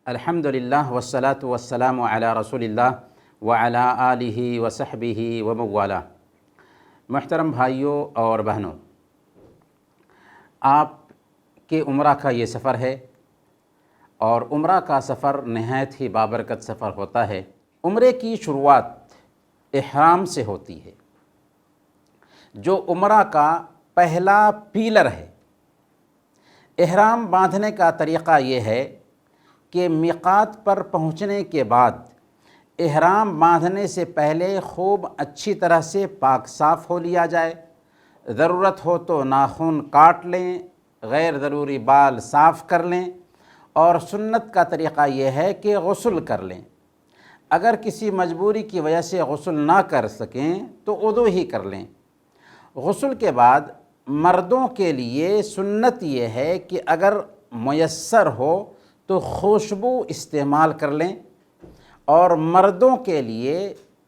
الحمدللہ والصلاة والسلام علی رسول اللہ وعلی آلہ وصحبہ وموالا۔ محترم بھائیوں اور بہنوں، آپ کے عمرہ کا یہ سفر ہے اور عمرہ کا سفر نہایت ہی بابرکت سفر ہوتا ہے۔ عمرے کی شروعات احرام سے ہوتی ہے، جو عمرہ کا پہلا پیلر ہے۔ احرام باندھنے کا طریقہ یہ ہے کہ میقات پر پہنچنے کے بعد احرام باندھنے سے پہلے خوب اچھی طرح سے پاک صاف ہو لیا جائے۔ ضرورت ہو تو ناخن کاٹ لیں، غیر ضروری بال صاف کر لیں، اور سنت کا طریقہ یہ ہے کہ غسل کر لیں۔ اگر کسی مجبوری کی وجہ سے غسل نہ کر سکیں تو وضو ہی کر لیں۔ غسل کے بعد مردوں کے لیے سنت یہ ہے کہ اگر میسر ہو تو خوشبو استعمال کر لیں، اور مردوں کے لیے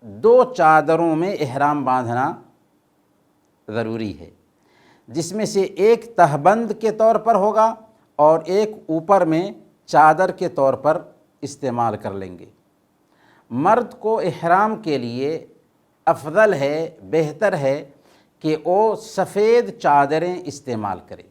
2 چادروں میں احرام باندھنا ضروری ہے، جس میں سے ایک تہبند کے طور پر ہوگا اور ایک اوپر میں چادر کے طور پر استعمال کر لیں گے۔ مرد کو احرام کے لیے افضل ہے، بہتر ہے کہ وہ سفید چادریں استعمال کریں،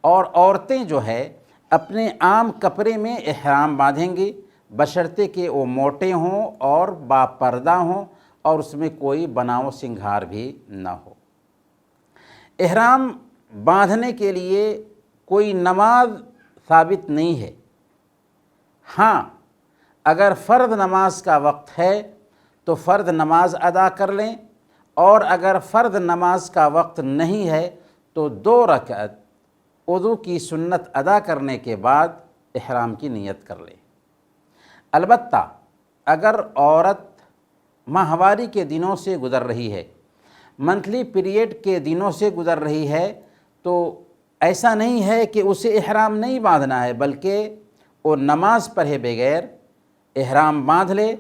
اور عورتیں جو ہے اپنے عام کپڑے میں احرام باندھیں گی، بشرطے کہ وہ موٹے ہوں اور باپردہ ہوں اور اس میں کوئی بناؤ سنگھار بھی نہ ہو۔ احرام باندھنے کے لیے کوئی نماز ثابت نہیں ہے۔ ہاں، اگر فرض نماز کا وقت ہے تو فرض نماز ادا کر لیں، اور اگر فرض نماز کا وقت نہیں ہے تو 2 رکعت وضو کی سنت ادا کرنے کے بعد احرام کی نیت کر لیں۔ البتہ اگر عورت ماہواری کے دنوں سے گزر رہی ہے، منتھلی پیریڈ کے دنوں سے گزر رہی ہے، تو ایسا نہیں ہے کہ اسے احرام نہیں باندھنا ہے، بلکہ وہ نماز پڑھے بغیر احرام باندھ لے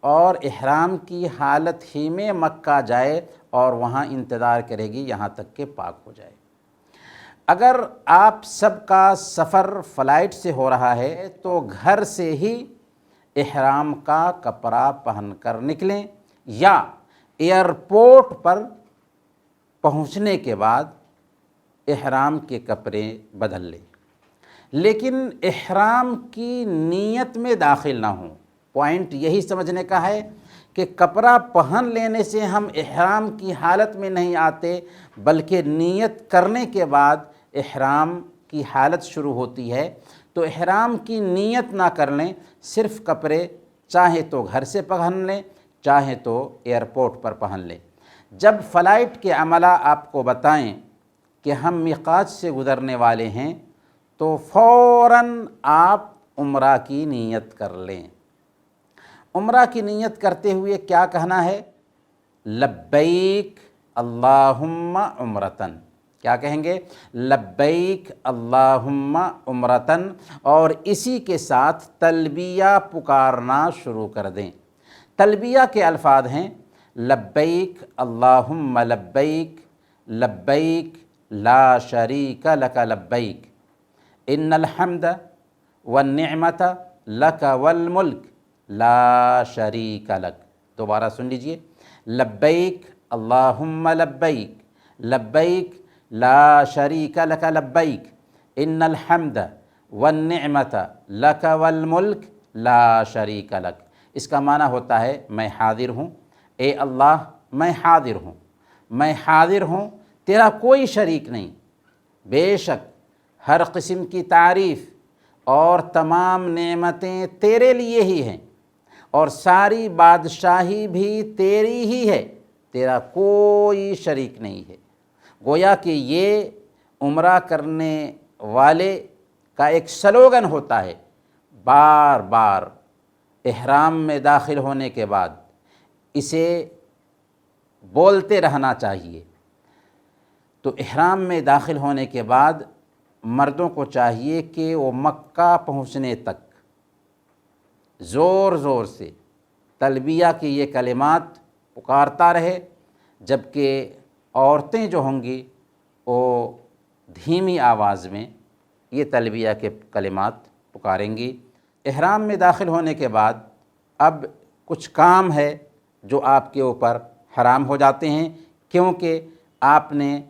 اور احرام کی حالت ہی میں مکہ جائے اور وہاں انتظار کرے گی یہاں تک کہ پاک ہو جائے۔ اگر آپ سب کا سفر فلائٹ سے ہو رہا ہے تو گھر سے ہی احرام کا کپڑا پہن کر نکلیں، یا ایئرپورٹ پر پہنچنے کے بعد احرام کے کپڑے بدل لیں، لیکن احرام کی نیت میں داخل نہ ہوں۔ پوائنٹ یہی سمجھنے کا ہے کہ کپڑا پہن لینے سے ہم احرام کی حالت میں نہیں آتے، بلکہ نیت کرنے کے بعد احرام کی حالت شروع ہوتی ہے۔ تو احرام کی نیت نہ کر لیں، صرف کپڑے چاہے تو گھر سے پہن لیں، چاہے تو ایئرپورٹ پر پہن لیں۔ جب فلائٹ کے عملہ آپ کو بتائیں کہ ہم میقات سے گزرنے والے ہیں تو فوراً آپ عمرہ کی نیت کر لیں۔ عمرہ کی نیت کرتے ہوئے کیا کہنا ہے؟ لبیک اللہم عمرتن۔ کیا کہیں گے؟ لبیک اللہم عمرتن، اور اسی کے ساتھ تلبیہ پکارنا شروع کر دیں۔ تلبیہ کے الفاظ ہیں لبیک اللہم لبیک، لبیک لا شریک لک لبیک، ان الحمد والنعمت لک والملک لا شریک لک۔ دوبارہ سن لیجئے، لبیک اللہم لبیک، لبیک لا شریک لک لبیک، ان الحمد والنعمت لک والملک لا شریک لک۔ اس کا معنی ہوتا ہے میں حاضر ہوں، اے اللہ میں حاضر ہوں، میں حاضر ہوں، تیرا کوئی شریک نہیں، بے شک ہر قسم کی تعریف اور تمام نعمتیں تیرے لیے ہی ہیں، اور ساری بادشاہی بھی تیری ہی ہے، تیرا کوئی شریک نہیں ہے۔ گویا کہ یہ عمرہ کرنے والے کا ایک سلوگن ہوتا ہے، بار بار احرام میں داخل ہونے کے بعد اسے بولتے رہنا چاہیے۔ تو احرام میں داخل ہونے کے بعد مردوں کو چاہیے کہ وہ مکہ پہنچنے تک زور زور سے تلبیہ کی یہ کلمات پکارتا رہے، جبکہ عورتیں جو ہوں گی وہ دھیمی آواز میں یہ تلبیہ کے کلمات پکاریں گی۔ احرام میں داخل ہونے کے بعد اب کچھ کام ہے جو آپ کے اوپر حرام ہو جاتے ہیں، کیونکہ آپ نے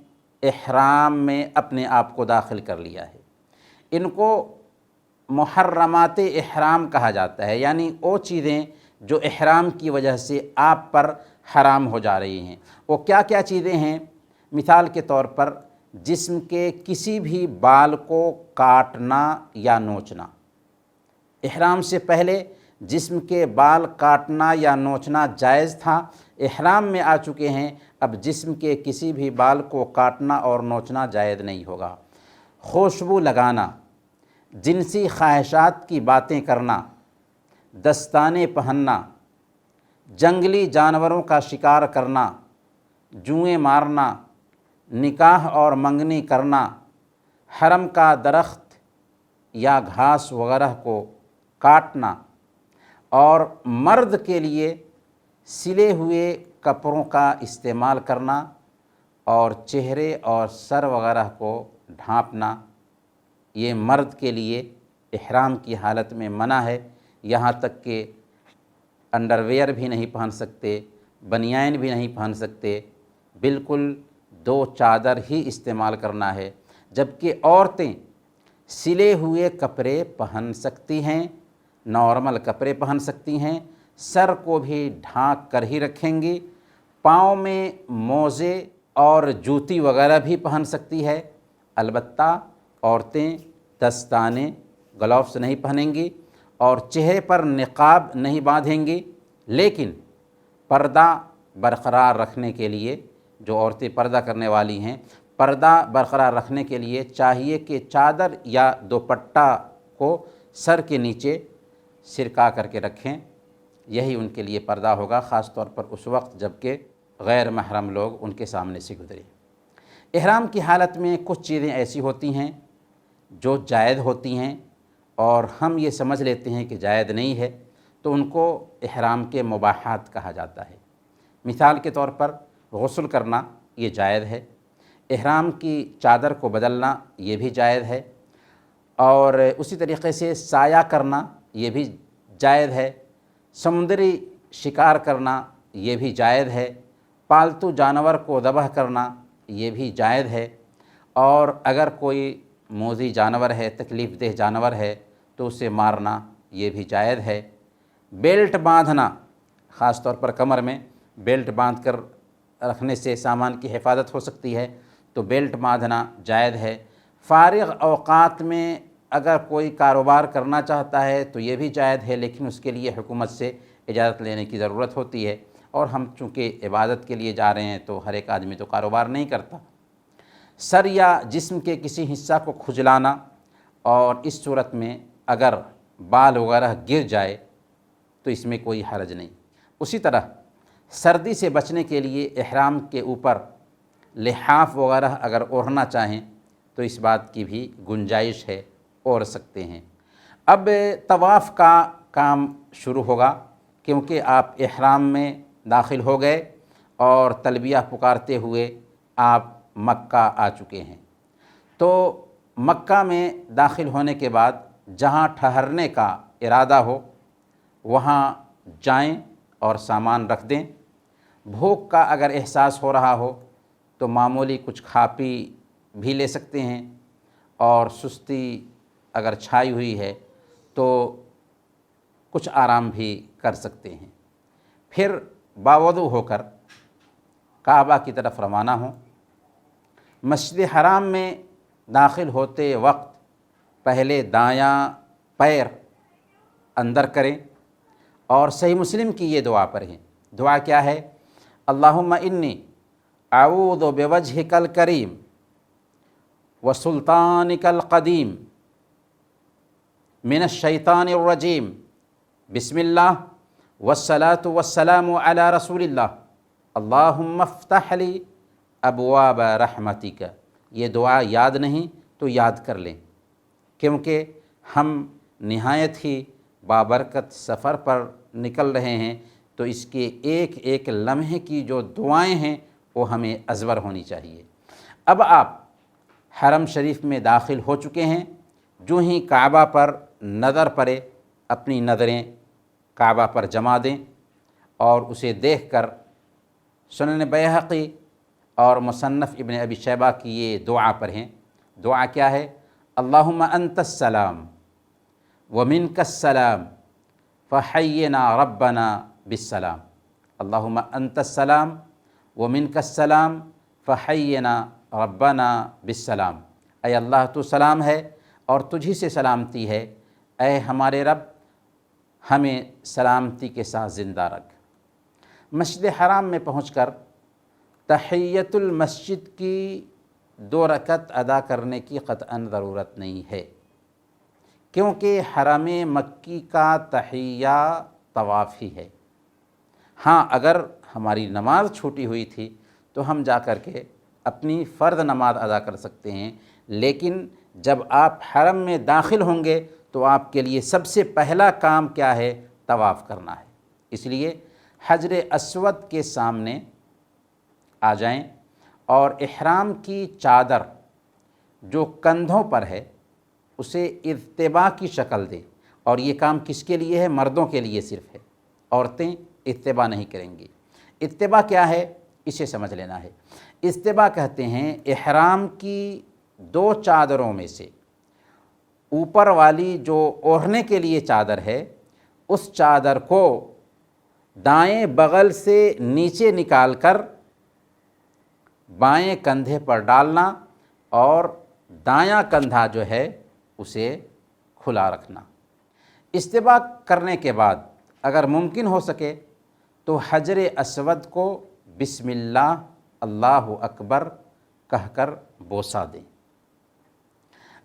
احرام میں اپنے آپ کو داخل کر لیا ہے۔ ان کو محرمات احرام کہا جاتا ہے، یعنی وہ چیزیں جو احرام کی وجہ سے آپ پر حرام ہو جا رہی ہیں۔ وہ کیا کیا چیزیں ہیں؟ مثال کے طور پر جسم کے کسی بھی بال کو کاٹنا یا نوچنا۔ احرام سے پہلے جسم کے بال کاٹنا یا نوچنا جائز تھا، احرام میں آ چکے ہیں، اب جسم کے کسی بھی بال کو کاٹنا اور نوچنا جائز نہیں ہوگا۔ خوشبو لگانا، جنسی خواہشات کی باتیں کرنا، دستانے پہننا، جنگلی جانوروں کا شکار کرنا، جوئیں مارنا، نکاح اور منگنی کرنا، حرم کا درخت یا گھاس وغیرہ کو کاٹنا، اور مرد کے لیے سلے ہوئے کپڑوں کا استعمال کرنا اور چہرے اور سر وغیرہ کو ڈھانپنا، یہ مرد کے لیے احرام کی حالت میں منع ہے۔ یہاں تک کہ انڈر ویئر بھی نہیں پہن سکتے، بنیان بھی نہیں پہن سکتے، بالکل 2 چادر ہی استعمال کرنا ہے۔ جبکہ عورتیں سلے ہوئے کپڑے پہن سکتی ہیں، نارمل کپڑے پہن سکتی ہیں، سر کو بھی ڈھانک کر ہی رکھیں گی، پاؤں میں موزے اور جوتی وغیرہ بھی پہن سکتی ہے، البتہ عورتیں دستانے گلوز نہیں پہنیں گی اور چہرے پر نقاب نہیں باندھیں گی، لیکن پردہ برقرار رکھنے کے لیے، جو عورتیں پردہ کرنے والی ہیں، پردہ برقرار رکھنے کے لیے چاہیے کہ چادر یا دوپٹہ کو سر کے نیچے سرکا کر کے رکھیں، یہی ان کے لیے پردہ ہوگا، خاص طور پر اس وقت جب کہ غیر محرم لوگ ان کے سامنے سے گزرے۔ احرام کی حالت میں کچھ چیزیں ایسی ہوتی ہیں جو جائز ہوتی ہیں اور ہم یہ سمجھ لیتے ہیں کہ جائز نہیں ہے، تو ان کو احرام کے مباحات کہا جاتا ہے۔ مثال کے طور پر غسل کرنا یہ جائز ہے، احرام کی چادر کو بدلنا یہ بھی جائز ہے، اور اسی طریقے سے سایہ کرنا یہ بھی جائز ہے، سمندری شکار کرنا یہ بھی جائز ہے، پالتو جانور کو ذبح کرنا یہ بھی جائز ہے، اور اگر کوئی موذی جانور ہے، تکلیف دہ جانور ہے تو اسے مارنا یہ بھی جائز ہے۔ بیلٹ باندھنا، خاص طور پر کمر میں بیلٹ باندھ کر رکھنے سے سامان کی حفاظت ہو سکتی ہے، تو بیلٹ باندھنا جائز ہے۔ فارغ اوقات میں اگر کوئی کاروبار کرنا چاہتا ہے تو یہ بھی جائز ہے، لیکن اس کے لیے حکومت سے اجازت لینے کی ضرورت ہوتی ہے، اور ہم چونکہ عبادت کے لیے جا رہے ہیں تو ہر ایک آدمی تو کاروبار نہیں کرتا۔ سر یا جسم کے کسی حصہ کو کھجلانا، اور اس صورت میں اگر بال وغیرہ گر جائے تو اس میں کوئی حرج نہیں۔ اسی طرح سردی سے بچنے کے لیے احرام کے اوپر لحاف وغیرہ اگر اوڑھنا چاہیں تو اس بات کی بھی گنجائش ہے، اوڑھ سکتے ہیں۔ اب طواف کا کام شروع ہوگا، کیونکہ آپ احرام میں داخل ہو گئے اور تلبیہ پکارتے ہوئے آپ مکہ آ چکے ہیں، تو مکہ میں داخل ہونے کے بعد جہاں ٹھہرنے کا ارادہ ہو وہاں جائیں اور سامان رکھ دیں۔ بھوک کا اگر احساس ہو رہا ہو تو معمولی کچھ کھا پی بھی لے سکتے ہیں، اور سستی اگر چھائی ہوئی ہے تو کچھ آرام بھی کر سکتے ہیں۔ پھر باوضو ہو کر کعبہ کی طرف روانہ ہوں۔ مسجد حرام میں داخل ہوتے وقت پہلے دایاں پیر اندر کریں اور صحیح مسلم کی یہ دعا پڑھیں۔ دعا کیا ہے؟ اللہم انی اعوذ بوجہک الکریم وسلطانک القدیم من الشیطان الرجیم، بسم اللہ والصلاة والسلام علی رسول اللہ، اللہم افتح لی ابواب رحمتک۔ یہ دعا یاد نہیں تو یاد کر لیں، کیونکہ ہم نہایت ہی بابرکت سفر پر نکل رہے ہیں، تو اس کے ایک ایک لمحے کی جو دعائیں ہیں وہ ہمیں ازبر ہونی چاہیے۔ اب آپ حرم شریف میں داخل ہو چکے ہیں، جو ہی کعبہ پر نظر پڑے اپنی نظریں کعبہ پر جما دیں اور اسے دیکھ کر سنن بیہقی اور مصنف ابن ابی شیبہ کی یہ دعا پڑھیں۔ دعا کیا ہے؟ اللہم انت السلام ومنک السلام فحینا ربنا بالسلام۔ اللہم انت السلام ومنک السلام فحینا ربنا بالسلام۔ اے اللہ تو سلام ہے اور تجھی سے سلامتی ہے، اے ہمارے رب ہمیں سلامتی کے ساتھ زندہ رکھ۔ مسجد حرام میں پہنچ کر تحیۃ المسجد کی 2 رکعت ادا کرنے کی قطعاً ضرورت نہیں ہے، کیونکہ حرم مکی کا تحیہ طواف ہی ہے۔ ہاں، اگر ہماری نماز چھوٹی ہوئی تھی تو ہم جا کر کے اپنی فرض نماز ادا کر سکتے ہیں، لیکن جب آپ حرم میں داخل ہوں گے تو آپ کے لیے سب سے پہلا کام کیا ہے؟ طواف کرنا ہے۔ اس لیے حجر اسود کے سامنے آ جائیں اور احرام کی چادر جو کندھوں پر ہے اسے ارتباع کی شکل دیں، اور یہ کام کس کے لیے ہے؟ مردوں کے لیے صرف ہے، عورتیں اتباع نہیں کریں گی۔ اتباع کیا ہے اسے سمجھ لینا ہے۔ اتباع کہتے ہیں احرام کی 2 چادروں میں سے اوپر والی جو اوڑھنے کے لیے چادر ہے، اس چادر کو دائیں بغل سے نیچے نکال کر بائیں کندھے پر ڈالنا اور دایاں کندھا جو ہے اسے کھلا رکھنا۔ اتباع کرنے کے بعد اگر ممکن ہو سکے تو حجر اسود کو بسم اللہ اللہ اکبر کہہ کر بوسہ دیں۔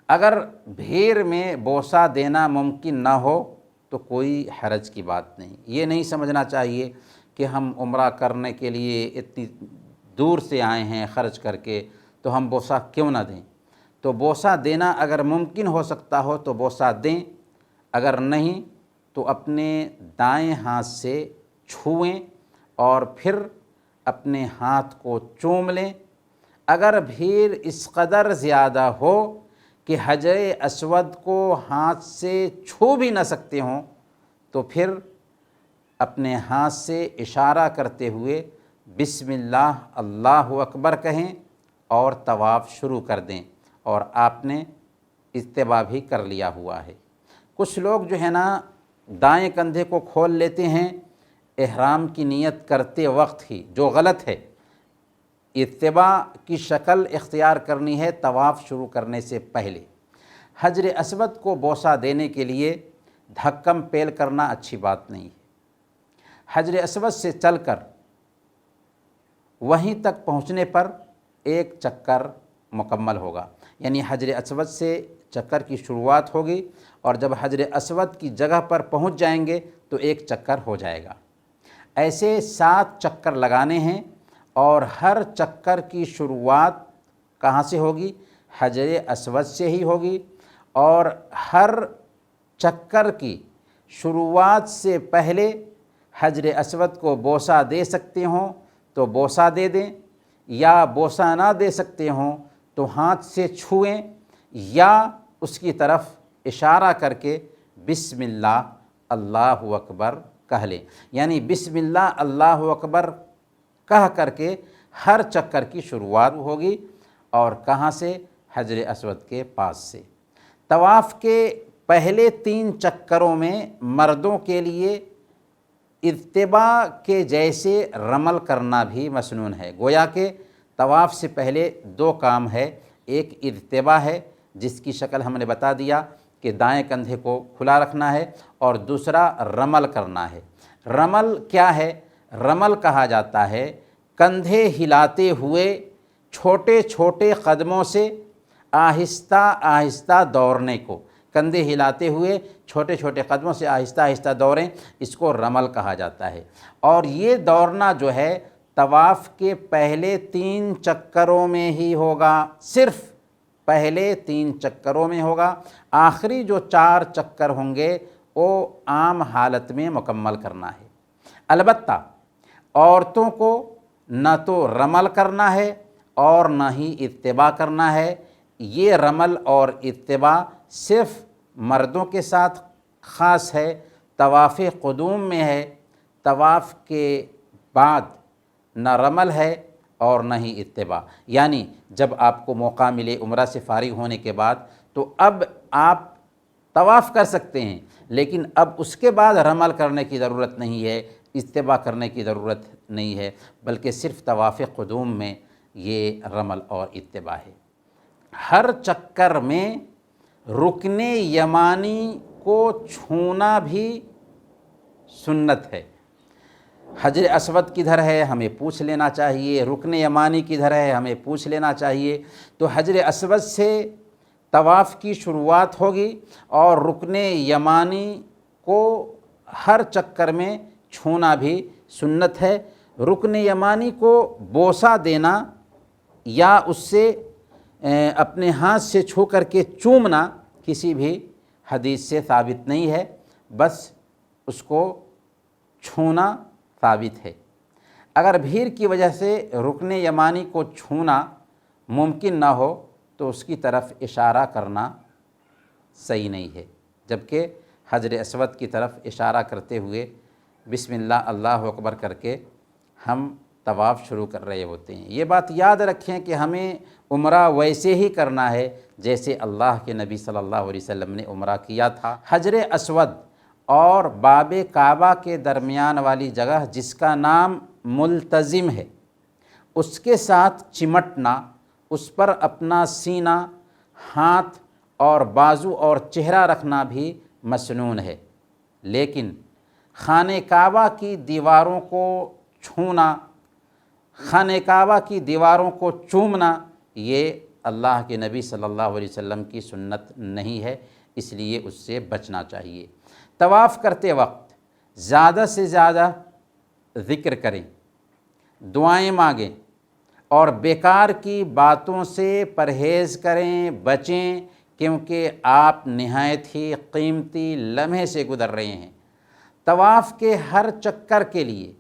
اگر بھیڑ میں بوسہ دینا ممکن نہ ہو تو کوئی حرج کی بات نہیں۔ یہ نہیں سمجھنا چاہیے کہ ہم عمرہ کرنے کے لیے اتنی دور سے آئے ہیں خرچ کر کے تو ہم بوسہ کیوں نہ دیں۔ تو بوسہ دینا اگر ممکن ہو سکتا ہو تو بوسہ دیں، اگر نہیں تو اپنے دائیں ہاتھ سے چھوئیں اور پھر اپنے ہاتھ کو چوم لیں۔ اگر بھیڑ اس قدر زیادہ ہو کہ حجر اسود کو ہاتھ سے چھو بھی نہ سکتے ہوں تو پھر اپنے ہاتھ سے اشارہ کرتے ہوئے بسم اللہ اللہ اکبر کہیں اور طواف شروع کر دیں، اور آپ نے اتباع بھی کر لیا ہوا ہے۔ کچھ لوگ جو ہے نا دائیں کندھے کو کھول لیتے ہیں احرام کی نیت کرتے وقت ہی، جو غلط ہے۔ اتباع کی شکل اختیار کرنی ہے طواف شروع کرنے سے پہلے۔ حجر اسود کو بوسہ دینے کے لیے دھکم پیل کرنا اچھی بات نہیں ہے۔ حجر اسود سے چل کر وہیں تک پہنچنے پر 1 چکر مکمل ہوگا، یعنی حجر اسود سے چکر کی شروعات ہوگی اور جب حجر اسود کی جگہ پر پہنچ جائیں گے تو 1 چکر ہو جائے گا۔ ایسے 7 چکر لگانے ہیں، اور ہر چکر کی شروعات کہاں سے ہوگی؟ حجر اسود سے ہی ہوگی، اور ہر چکر کی شروعات سے پہلے حجر اسود کو بوسہ دے سکتے ہوں تو بوسہ دے دیں، یا بوسہ نہ دے سکتے ہوں تو ہاتھ سے چھوئیں یا اس کی طرف اشارہ کر کے بسم اللہ اللہ اکبر کہہ لیں، یعنی بسم اللہ اللہ اکبر کہہ کر کے ہر چکر کی شروعات ہوگی، اور کہاں سے؟ حجر اسود کے پاس سے۔ طواف کے پہلے 3 چکروں میں مردوں کے لیے اتباع کے جیسے رمل کرنا بھی مسنون ہے، گویا کہ طواف سے پہلے 2 کام ہے، ایک اتباع ہے جس کی شکل ہم نے بتا دیا کہ دائیں کندھے کو کھلا رکھنا ہے، اور دوسرا رمل کرنا ہے۔ رمل کیا ہے؟ رمل کہا جاتا ہے کندھے ہلاتے ہوئے چھوٹے چھوٹے قدموں سے آہستہ آہستہ دوڑنے کو، کندھے ہلاتے ہوئے چھوٹے چھوٹے قدموں سے آہستہ آہستہ دوڑیں، اس کو رمل کہا جاتا ہے۔ اور یہ دوڑنا جو ہے طواف کے پہلے 3 چکروں میں ہی ہوگا، صرف پہلے 3 چکروں میں ہوگا۔ آخری جو 4 چکر ہوں گے وہ عام حالت میں مکمل کرنا ہے۔ البتہ عورتوں کو نہ تو رمل کرنا ہے اور نہ ہی اتباع کرنا ہے۔ یہ رمل اور اتباع صرف مردوں کے ساتھ خاص ہے، طواف قدوم میں ہے۔ طواف کے بعد نہ رمل ہے اور نہ ہی اتباع، یعنی جب آپ کو موقع ملے عمرہ سے فارغ ہونے کے بعد تو اب آپ طواف کر سکتے ہیں، لیکن اب اس کے بعد رمل کرنے کی ضرورت نہیں ہے، اتباع کرنے کی ضرورت نہیں ہے، بلکہ صرف طواف قدوم میں یہ رمل اور اتباع ہے۔ ہر چکر میں رکن یمانی کو چھونا بھی سنت ہے۔ حجر اسود کدھر ہے ہمیں پوچھ لینا چاہیے، رکن یمانی کدھر ہے ہمیں پوچھ لینا چاہیے، تو حجر اسود سے طواف کی شروعات ہوگی اور رکن یمانی کو ہر چکر میں چھونا بھی سنت ہے۔ رکن یمانی کو بوسہ دینا یا اس سے اپنے ہاتھ سے چھو کر کے چومنا کسی بھی حدیث سے ثابت نہیں ہے، بس اس کو چھونا ثابت ہے۔ اگر بھیڑ کی وجہ سے رکن یمانی کو چھونا ممکن نہ ہو تو اس کی طرف اشارہ کرنا صحیح نہیں ہے، جبکہ حجر اسود کی طرف اشارہ کرتے ہوئے بسم اللہ اللہ اکبر کر کے ہم طواف شروع کر رہے ہوتے ہیں۔ یہ بات یاد رکھیں کہ ہمیں عمرہ ویسے ہی کرنا ہے جیسے اللہ کے نبی صلی اللہ علیہ وسلم نے عمرہ کیا تھا۔ حجر اسود اور باب کعبہ کے درمیان والی جگہ جس کا نام ملتزم ہے، اس کے ساتھ چمٹنا، اس پر اپنا سینہ، ہاتھ اور بازو اور چہرہ رکھنا بھی مسنون ہے، لیکن خانہ کعبہ کی دیواروں کو چھونا، خانہ کعبہ کی دیواروں کو چومنا یہ اللہ کے نبی صلی اللہ علیہ وسلم کی سنت نہیں ہے، اس لیے اس سے بچنا چاہیے۔ طواف کرتے وقت زیادہ سے زیادہ ذکر کریں، دعائیں مانگیں اور بیکار کی باتوں سے پرہیز کریں، بچیں، کیونکہ آپ نہایت ہی قیمتی لمحے سے گزر رہے ہیں۔ طواف کے ہر چکر کے لیے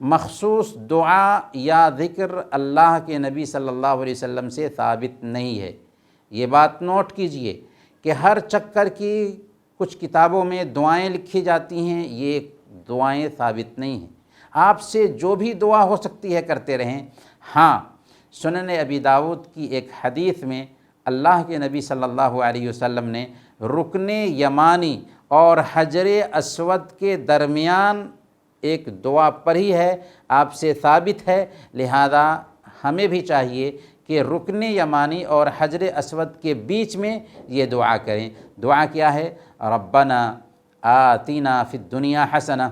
مخصوص دعا یا ذکر اللہ کے نبی صلی اللہ علیہ وسلم سے ثابت نہیں ہے۔ یہ بات نوٹ کیجئے کہ ہر چکر کی کچھ کتابوں میں دعائیں لکھی جاتی ہیں، یہ دعائیں ثابت نہیں ہیں۔ آپ سے جو بھی دعا ہو سکتی ہے کرتے رہیں۔ ہاں، سنن ابی داؤد کی ایک حدیث میں اللہ کے نبی صلی اللہ علیہ وسلم نے رکن یمانی اور حجر اسود کے درمیان ایک دعا پڑھی ہے، آپ سے ثابت ہے، لہذا ہمیں بھی چاہیے کہ رکن یمانی اور حجر اسود کے بیچ میں یہ دعا کریں۔ دعا کیا ہے؟ ربنا آتنا فی الدنیا حسنہ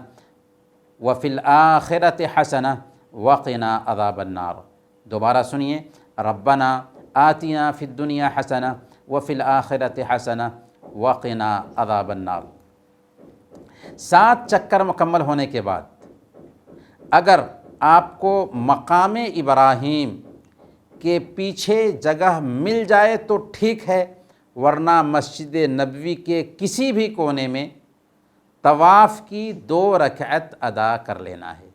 وفی الآخرۃ حسنہ وقنا عذاب النار۔ دوبارہ سنیے، ربنا آتنا فی الدنیا حسنہ وفی الآخرۃ حسنہ وقنا عذاب النار۔ 7 چکر مکمل ہونے کے بعد اگر آپ کو مقام ابراہیم کے پیچھے جگہ مل جائے تو ٹھیک ہے، ورنہ مسجد نبوی کے کسی بھی کونے میں طواف کی 2 رکعت ادا کر لینا ہے۔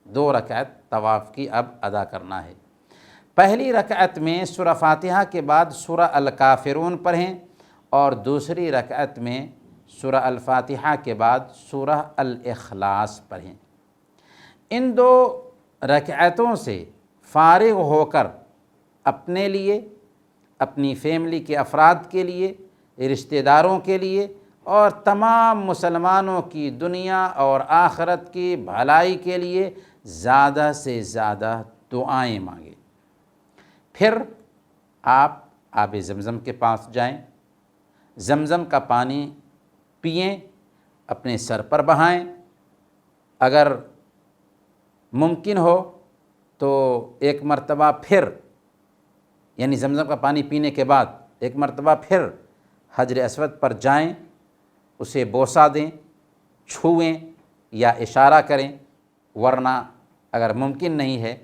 2 رکعت طواف کی اب ادا کرنا ہے۔ پہلی رکعت میں سورہ فاتحہ کے بعد سورہ الکافرون پڑھیں اور دوسری رکعت میں سورہ الفاتحہ کے بعد سورہ الاخلاص پڑھیں۔ ان 2 رکعتوں سے فارغ ہو کر اپنے لیے، اپنی فیملی کے افراد کے لیے، رشتہ داروں کے لیے اور تمام مسلمانوں کی دنیا اور آخرت کی بھلائی کے لیے زیادہ سے زیادہ دعائیں مانگیں۔ پھر آپ آب زمزم کے پاس جائیں، زمزم کا پانی پئیں، اپنے سر پر بہائیں، اگر ممکن ہو تو ایک مرتبہ پھر، یعنی زمزم کا پانی پینے کے بعد ایک مرتبہ پھر حجر اسود پر جائیں، اسے بوسہ دیں، چھوئیں یا اشارہ کریں، ورنہ اگر ممکن نہیں ہے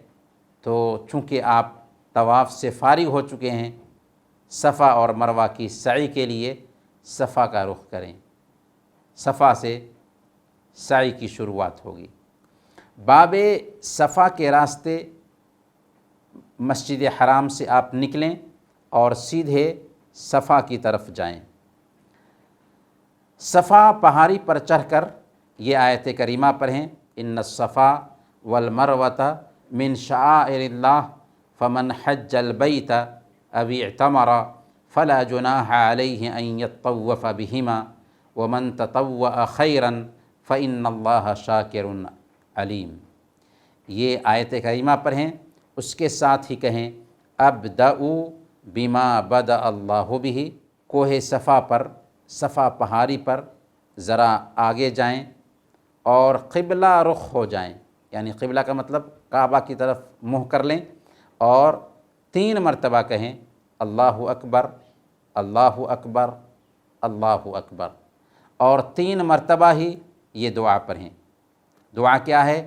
تو چونکہ آپ طواف سے فارغ ہو چکے ہیں، صفا اور مروہ کی سعی کے لیے صفا کا رخ کریں۔ صفا سے سعی کی شروعات ہوگی۔ باب صفا کے راستے مسجد حرام سے آپ نکلیں اور سیدھے صفا کی طرف جائیں۔ صفا پہاڑی پر چڑھ کر یہ آیت کریمہ پڑھیں، ان الصفا والمروۃ من شعائر اللہ فمن حج البیت او اعتمر فلا جناح علیہ ان یطوف بہما ومن تطوع خیرا فإن اللہ شاکر علیم۔ یہ آیت کریمہ پڑھیں، اس کے ساتھ ہی کہیں ابدؤ بما بدأ اللہ بہ، کوہ صفا پر، صفا پہاڑی پر ذرا آگے جائیں اور قبلہ رخ ہو جائیں، یعنی قبلہ کا مطلب کعبہ کی طرف منہ کر لیں اور 3 مرتبہ کہیں اللہ اکبر اللہ اکبر اللہ اکبر، اور 3 مرتبہ ہی یہ دعا پڑھیں۔ دعا کیا ہے؟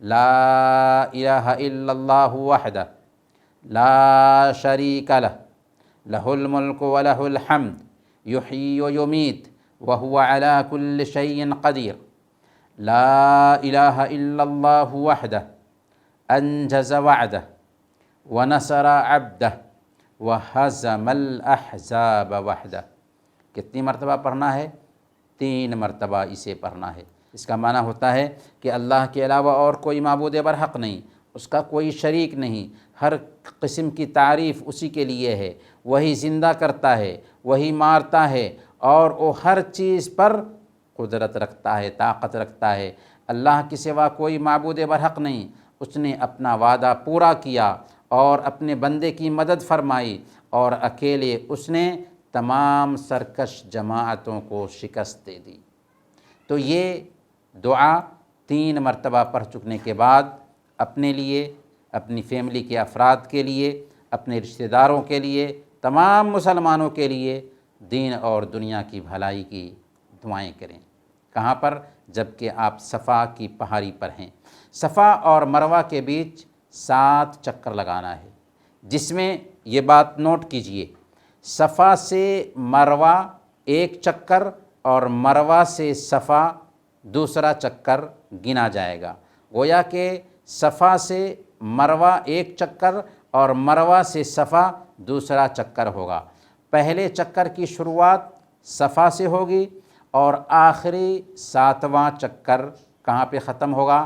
لا الہ الا اللہ وحدہ لا شریک لہ لہ الملک ولہ الحمد یحیی و یمیت وہو علی کل شیء قدیر لا الہ الا اللہ وحدہ انجز وعدہ ونصر عبدہ وہزم الاحزاب وحدہ۔ کتنی مرتبہ پڑھنا ہے؟ 3 مرتبہ اسے پڑھنا ہے۔ اس کا معنی ہوتا ہے کہ اللہ کے علاوہ اور کوئی معبود برحق نہیں، اس کا کوئی شریک نہیں، ہر قسم کی تعریف اسی کے لیے ہے، وہی زندہ کرتا ہے، وہی مارتا ہے، اور وہ ہر چیز پر قدرت رکھتا ہے، طاقت رکھتا ہے۔ اللہ کے سوا کوئی معبود برحق نہیں، اس نے اپنا وعدہ پورا کیا اور اپنے بندے کی مدد فرمائی، اور اکیلے اس نے تمام سرکش جماعتوں کو شکست دے دی۔ تو یہ دعا 3 مرتبہ پڑھ چکنے کے بعد اپنے لیے، اپنی فیملی کے افراد کے لیے، اپنے رشتہ داروں کے لیے، تمام مسلمانوں کے لیے دین اور دنیا کی بھلائی کی دعائیں کریں۔ کہاں پر؟ جب کہ آپ صفا کی پہاڑی پر ہیں۔ صفا اور مروہ کے بیچ 7 چکر لگانا ہے، جس میں یہ بات نوٹ کیجئے، صفا سے مروہ 1 چکر اور مروہ سے صفا دوسرا چکر گنا جائے گا۔ گویا کہ صفا سے مروہ 1 چکر اور مروہ سے صفا دوسرا چکر ہوگا۔ پہلے چکر کی شروعات صفا سے ہوگی اور آخری 7واں چکر کہاں پہ ختم ہوگا؟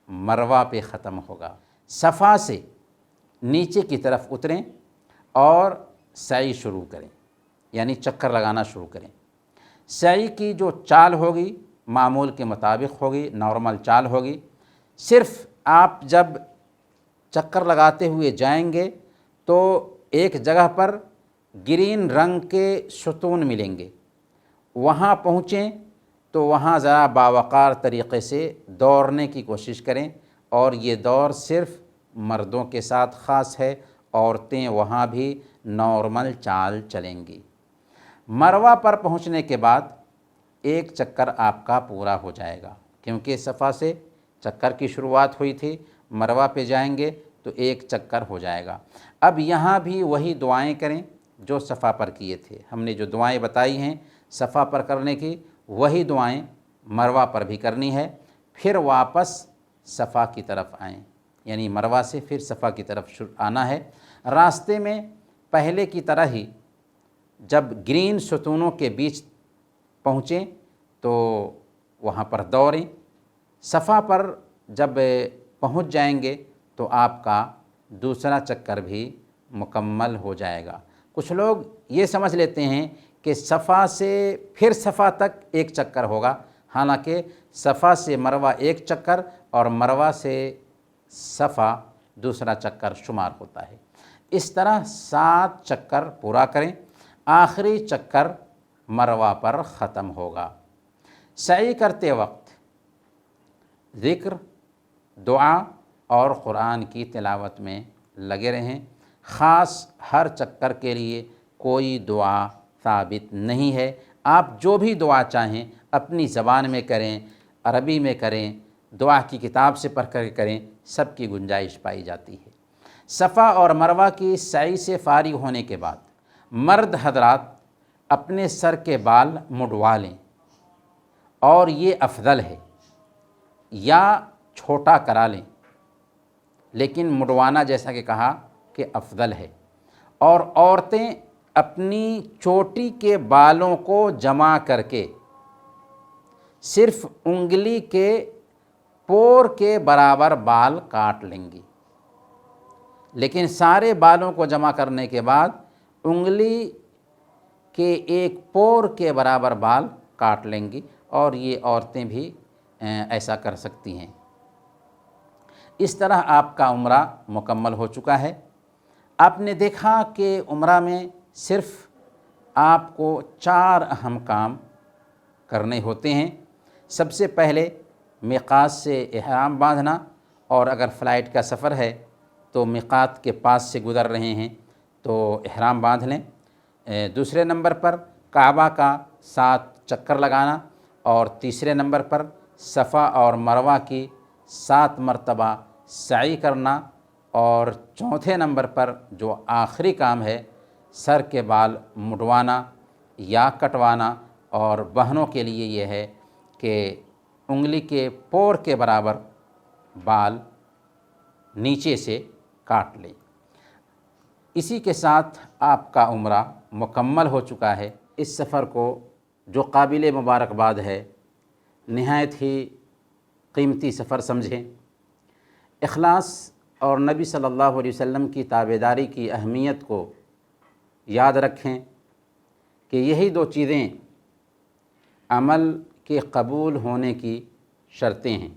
مروہ پہ ختم ہوگا۔ صفا سے نیچے کی طرف اتریں اور سعی شروع کریں، یعنی چکر لگانا شروع کریں۔ سعی کی جو چال ہوگی معمول کے مطابق ہوگی، نارمل چال ہوگی۔ صرف آپ جب چکر لگاتے ہوئے جائیں گے تو ایک جگہ پر گرین رنگ کے ستون ملیں گے، وہاں پہنچیں تو وہاں ذرا باوقار طریقے سے دوڑنے کی کوشش کریں، اور یہ دوڑ صرف مردوں کے ساتھ خاص ہے، عورتیں وہاں بھی نارمل چال چلیں گی۔ مروہ پر پہنچنے کے بعد 1 چکر آپ کا پورا ہو جائے گا، کیونکہ صفا سے چکر کی شروعات ہوئی تھی، مروہ پہ جائیں گے تو 1 چکر ہو جائے گا۔ اب یہاں بھی وہی دعائیں کریں جو صفا پر کیے تھے۔ ہم نے جو دعائیں بتائی ہیں صفا پر کرنے کی، وہی دعائیں مروہ پر بھی کرنی ہے۔ پھر واپس صفا کی طرف آئیں، یعنی مروہ سے پھر صفا کی طرف آنا ہے۔ راستے میں پہلے کی طرح ہی جب گرین ستونوں کے بیچ پہنچیں تو وہاں پر دوڑیں۔ صفا پر جب پہنچ جائیں گے تو آپ کا دوسرا چکر بھی مکمل ہو جائے گا۔ کچھ لوگ یہ سمجھ لیتے ہیں کہ صفا سے پھر صفا تک 1 چکر ہوگا، حالانکہ صفا سے مروہ 1 چکر اور مروہ سے صفا دوسرا چکر شمار ہوتا ہے۔ اس طرح 7 چکر پورا کریں، آخری چکر مروہ پر ختم ہوگا۔ سعی کرتے وقت ذکر، دعا اور قرآن کی تلاوت میں لگے رہیں۔ خاص ہر چکر کے لیے کوئی دعا ثابت نہیں ہے، آپ جو بھی دعا چاہیں اپنی زبان میں کریں، عربی میں کریں، دعا کی کتاب سے پڑھ کر کریں، سب کی گنجائش پائی جاتی ہے۔ صفا اور مروہ کی سعی سے فارغ ہونے کے بعد مرد حضرات اپنے سر کے بال مڈوا لیں، اور یہ افضل ہے، یا چھوٹا کرا لیں، لیکن مڈوانا جیسا کہ کہا کہ افضل ہے۔ اور عورتیں اپنی چوٹی کے بالوں کو جمع کر کے صرف انگلی کے پور کے برابر بال کاٹ لیں گی، لیکن سارے بالوں کو جمع کرنے کے بعد انگلی کے ایک پور کے برابر بال کاٹ لیں گی، اور یہ عورتیں بھی ایسا کر سکتی ہیں۔ اس طرح آپ کا عمرہ مکمل ہو چکا ہے۔ آپ نے دیکھا کہ عمرہ میں صرف آپ کو 4 اہم کام کرنے ہوتے ہیں۔ سب سے پہلے میقات سے احرام باندھنا، اور اگر فلائٹ کا سفر ہے تو میقات کے پاس سے گزر رہے ہیں تو احرام باندھ لیں۔ دوسرے نمبر پر کعبہ کا 7 چکر لگانا، اور تیسرے نمبر پر صفا اور مروہ کی 7 مرتبہ سعی کرنا، اور چوتھے نمبر پر جو آخری کام ہے سر کے بال مڈوانا یا کٹوانا، اور بہنوں کے لیے یہ ہے کہ انگلی کے پور کے برابر بال نیچے سے کاٹ لیں۔ اسی کے ساتھ آپ کا عمرہ مکمل ہو چکا ہے۔ اس سفر کو جو قابل مبارکباد ہے، نہایت ہی قیمتی سفر سمجھیں۔ اخلاص اور نبی صلی اللہ علیہ وسلم کی تابعداری کی اہمیت کو یاد رکھیں کہ یہی 2 چیزیں عمل کے قبول ہونے کی شرطیں ہیں،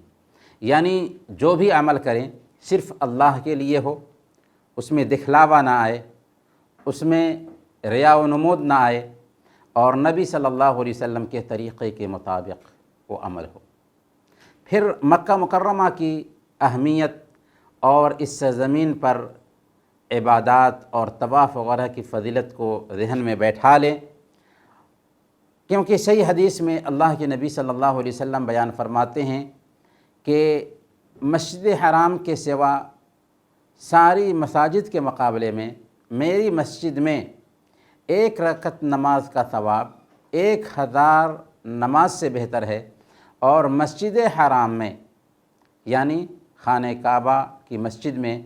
یعنی جو بھی عمل کریں صرف اللہ کے لیے ہو، اس میں دکھلاوا نہ آئے، اس میں ریا و نمود نہ آئے، اور نبی صلی اللہ علیہ وسلم کے طریقے کے مطابق وہ عمل ہو۔ پھر مکہ مکرمہ کی اہمیت اور اس سرزمین پر عبادات اور طواف وغیرہ کی فضیلت کو ذہن میں بیٹھا لیں، کیونکہ صحیح حدیث میں اللہ کے نبی صلی اللہ علیہ وسلم بیان فرماتے ہیں کہ مسجد حرام کے سوا ساری مساجد کے مقابلے میں میری مسجد میں 1 رکعت نماز کا ثواب 1000 نماز سے بہتر ہے، اور مسجد حرام میں یعنی خانہ کعبہ کی مسجد میں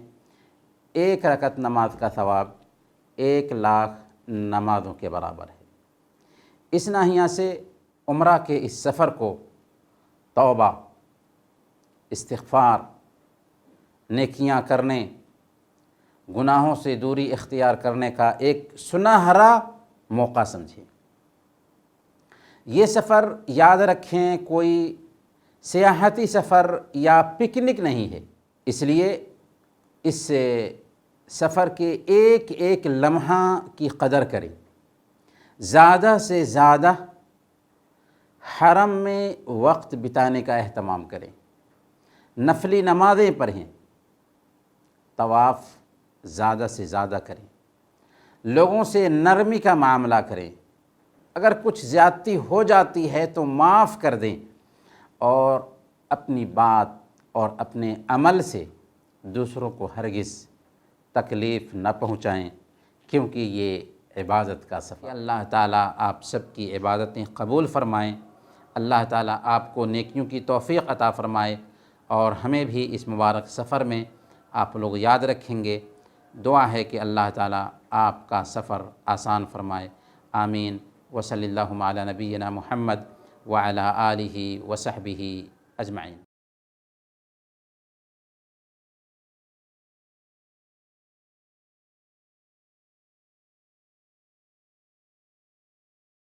1 رکعت نماز کا ثواب 1,00,000 نمازوں کے برابر ہے۔ اس ناحیہ سے عمرہ کے اس سفر کو توبہ، استغفار، نیکیاں کرنے، گناہوں سے دوری اختیار کرنے کا ایک سنہرا موقع سمجھیں۔ یہ سفر یاد رکھیں کوئی سیاحتی سفر یا پکنک نہیں ہے، اس لیے اس سفر کے ایک ایک لمحہ کی قدر کریں، زیادہ سے زیادہ حرم میں وقت بتانے کا اہتمام کریں، نفلی نمازیں پڑھیں، طواف زیادہ سے زیادہ کریں، لوگوں سے نرمی کا معاملہ کریں، اگر کچھ زیادتی ہو جاتی ہے تو معاف کر دیں، اور اپنی بات اور اپنے عمل سے دوسروں کو ہرگز تکلیف نہ پہنچائیں، کیونکہ یہ عبادت کا سفر۔ اللہ تعالیٰ آپ سب کی عبادتیں قبول فرمائیں، اللہ تعالیٰ آپ کو نیکیوں کی توفیق عطا فرمائے، اور ہمیں بھی اس مبارک سفر میں آپ لوگ یاد رکھیں گے۔ دعا ہے کہ اللہ تعالیٰ آپ کا سفر آسان فرمائے، آمین۔ وصلی اللہ علی نبینا محمد وعلی آلہ وصحبہ اجمعین۔